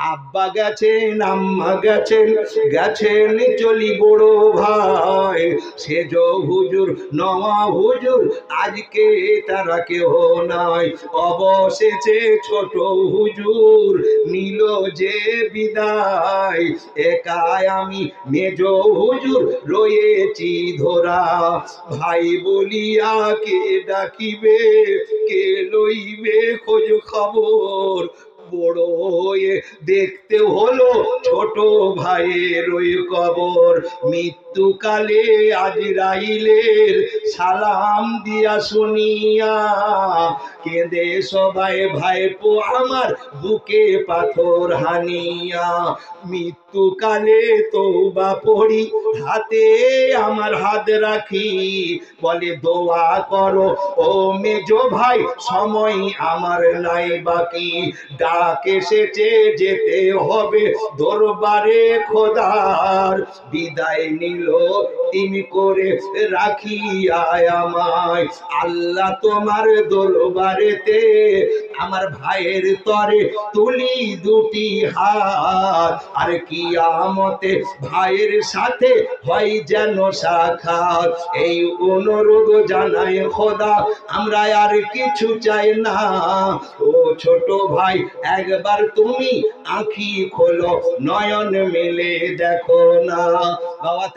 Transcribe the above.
আব্বা গেছেন, আম্মা গেছেন, গেছেন চলি বড় ভাই সেজ হুজুর, নওয়া হুজুর, আজকে তারা কেহ নাই। অবশেষে ছোট হুজুর নিল যে বিদায়, একাই আমি মেজ হুজুর রয়েছি ধরা। ভাই বলিয়া কে ডাকিবে, কে লইবে খোঁজ খবর, বড় হয়ে দেখতে হলো ছোট ভাইয়ের ওই কবর। মৃত্যুকালে আজরাইলের সালাম দিয়া শুনিয়া কেঁদে সবাই ভাইপো আমার বুকে পাথর হানিয়া। মৃত্যুকালে তওবা পড়ি হাতে আমার হাত রাখি, বলে দোয়া করো ও মেজো ভাই সময় আমার নাই বাকি। ডাক এসেছে যেতে হবে দরবারে খোদার, বিদায় নিল তিনি করে রাখিয়া আমায়। আল্লাহ তোমার দরবারেতে আমার ভাইয়ের তরে তুলি দুটি হাত, আর কিয়ামতে ভাইয়ের সাথে হয় যেন সাক্ষাৎ। এই অনুরোধ জানাই খোদা, আমরা আর কিছু চাই না। ও ছোট ভাই একবার তুমি আঁখি খোলো, নয়ন মেলে দেখো না। বাবা